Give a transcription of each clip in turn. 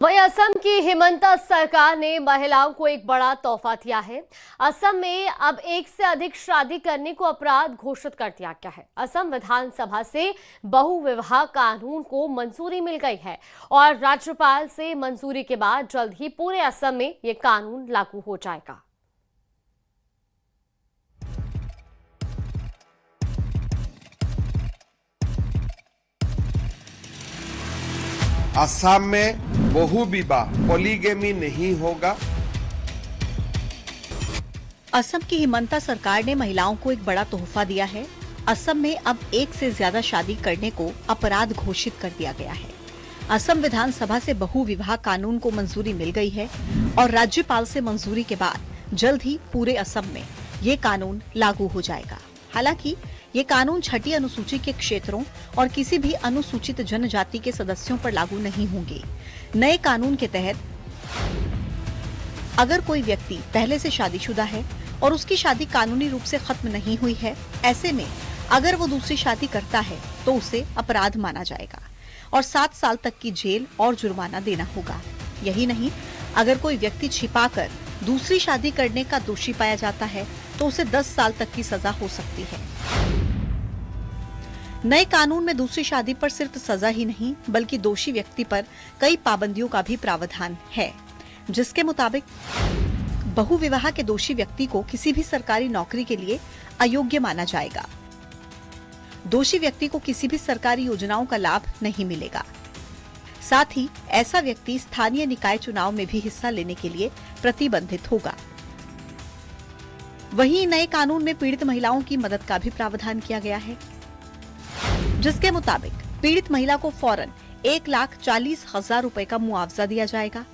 वहीं असम की हिमंता सरकार ने महिलाओं को एक बड़ा तोहफा दिया है। असम में अब एक से अधिक शादी करने को अपराध घोषित कर दिया गया है। असम विधानसभा से बहुविवाह कानून को मंजूरी मिल गई है और राज्यपाल से मंजूरी के बाद जल्द ही पूरे असम में ये कानून लागू हो जाएगा। असम में बहुविवाह पॉलीगेमी नहीं होगा। असम की हिमंता सरकार ने महिलाओं को एक बड़ा तोहफा दिया है। असम में अब एक से ज्यादा शादी करने को अपराध घोषित कर दिया गया है। असम विधानसभा से बहुविवाह कानून को मंजूरी मिल गई है और राज्यपाल से मंजूरी के बाद जल्द ही पूरे असम में ये कानून लागू हो जाएगा। हालांकि ये कानून छठी अनुसूची के क्षेत्रों और किसी भी अनुसूचित जनजाति के सदस्यों पर लागू नहीं होंगे। नए कानून के तहत अगर कोई व्यक्ति पहले से शादीशुदा है और उसकी शादी कानूनी रूप से खत्म नहीं हुई है, ऐसे में अगर वो दूसरी शादी करता है तो उसे अपराध माना जाएगा और 7 साल तक की जेल और जुर्माना देना होगा। यही नहीं, अगर कोई व्यक्ति छिपाकर दूसरी शादी करने का दोषी पाया जाता है तो उसे 10 साल तक की सजा हो सकती है। नए कानून में दूसरी शादी पर सिर्फ सजा ही नहीं बल्कि दोषी व्यक्ति पर कई पाबंदियों का भी प्रावधान है, जिसके मुताबिक बहुविवाह के दोषी व्यक्ति को किसी भी सरकारी नौकरी के लिए अयोग्य माना जाएगा। दोषी व्यक्ति को किसी भी सरकारी योजनाओं का लाभ नहीं मिलेगा। साथ ही ऐसा व्यक्ति स्थानीय निकाय चुनाव में भी हिस्सा लेने के लिए प्रतिबंधित होगा। वहीं नए कानून में पीड़ित महिलाओं की मदद का भी प्रावधान किया गया है, जिसके मुताबिक पीड़ित महिला को फौरन 1,40,000 रुपए का मुआवजा दिया जाएगा।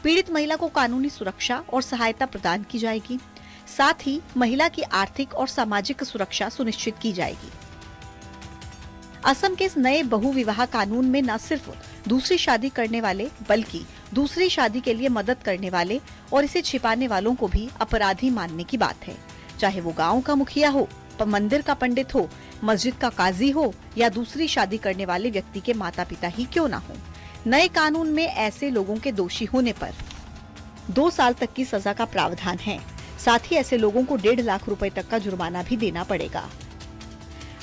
पीड़ित महिला को कानूनी सुरक्षा और सहायता प्रदान की जाएगी। साथ ही महिला की आर्थिक और सामाजिक सुरक्षा सुनिश्चित की जाएगी। असम के इस नए बहुविवाह कानून में न सिर्फ दूसरी शादी करने वाले बल्कि दूसरी शादी के लिए मदद करने वाले और इसे छिपाने वालों को भी अपराधी मानने की बात है। चाहे वो गांव का मुखिया हो, मंदिर का पंडित हो, मस्जिद का काजी हो या दूसरी शादी करने वाले व्यक्ति के माता पिता ही क्यों ना हो। नए कानून में ऐसे लोगों के दोषी होने पर 2 साल तक की सजा का प्रावधान है। साथ ही ऐसे लोगों को 1.5 लाख रुपए तक का जुर्माना भी देना पड़ेगा।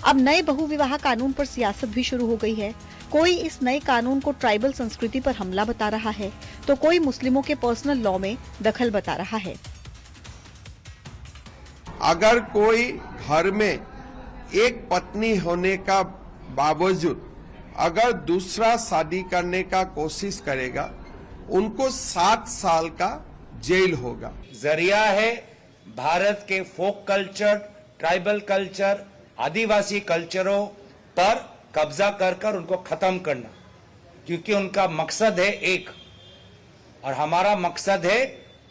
अब नए बहुविवाह कानून पर सियासत भी शुरू हो गई है। कोई इस नए कानून को ट्राइबल संस्कृति पर हमला बता रहा है तो कोई मुस्लिमों के पर्सनल लॉ में दखल बता रहा है। अगर कोई घर में एक पत्नी होने का बावजूद अगर दूसरा शादी करने का कोशिश करेगा, उनको 7 साल का जेल होगा। जरिया है भारत के फोक कल्चर, ट्राइबल कल्चर, आदिवासी कल्चरों पर कब्जा कर उनको खत्म करना, क्योंकि उनका मकसद है एक और हमारा मकसद है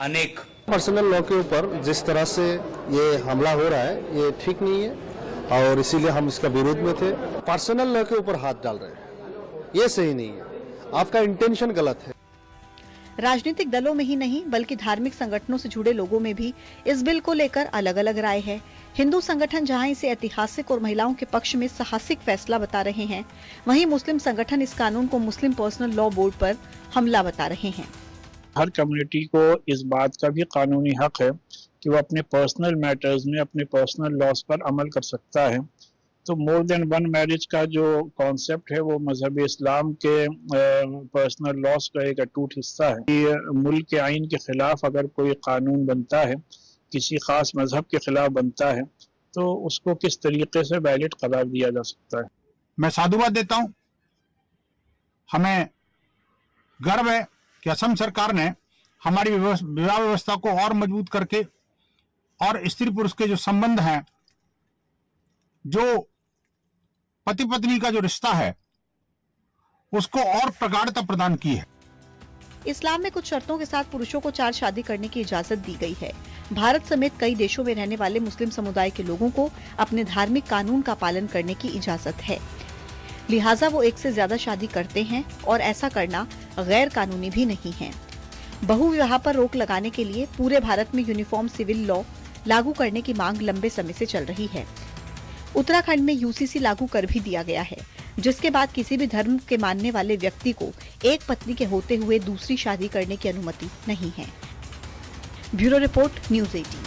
अनेक। पर्सनल लॉ के ऊपर जिस तरह से ये हमला हो रहा है ये ठीक नहीं है और इसीलिए हम इसका विरोध में थे। पर्सनल लॉ के ऊपर हाथ डाल रहे हैं, ये सही नहीं है, आपका इंटेंशन गलत है। राजनीतिक दलों में ही नहीं बल्कि धार्मिक संगठनों से जुड़े लोगों में भी इस बिल को लेकर अलग अलग राय है। हिंदू संगठन जहां इसे ऐतिहासिक और महिलाओं के पक्ष में साहसिक फैसला बता रहे हैं, वहीं मुस्लिम संगठन इस कानून को मुस्लिम पर्सनल लॉ बोर्ड पर हमला बता रहे हैं। हर कम्युनिटी को इस बात का भी कानूनी हक है कि वो अपने पर्सनल मैटर्स में अपने पर्सनल लॉस पर अमल कर सकता है। तो मोर देन वन मैरिज का जो कॉन्सेप्ट है वो मजहब इस्लाम के पर्सनल लॉस का एक अटूट हिस्सा है। ये मुल्क के आइन के खिलाफ अगर कोई कानून बनता है, किसी खास मजहब के खिलाफ बनता है, तो उसको किस तरीके से वैलिड करार दिया जा सकता है। मैं साधुवाद देता हूं। हमें गर्व है कि असम सरकार ने हमारी विवाह व्यवस्था को और मजबूत करके और स्त्री पुरुष के जो संबंध हैं, जो पति पत्नी का जो रिश्ता है, उसको और प्रगाढ़ता प्रदान की है। इस्लाम में कुछ शर्तों के साथ पुरुषों को 4 शादी करने की इजाजत दी गई है। भारत समेत कई देशों में रहने वाले मुस्लिम समुदाय के लोगों को अपने धार्मिक कानून का पालन करने की इजाजत है, लिहाजा वो एक से ज्यादा शादी करते हैं और ऐसा करना गैर कानूनी भी नहीं है। बहुविवाह पर रोक लगाने के लिए पूरे भारत में यूनिफॉर्म सिविल लॉ लागू करने की मांग लंबे समय से चल रही है। उत्तराखंड में यूसीसी लागू कर भी दिया गया है। जिसके बाद किसी भी धर्म के मानने वाले व्यक्ति को एक पत्नी के होते हुए दूसरी शादी करने की अनुमति नहीं है। Bureau report, news 18।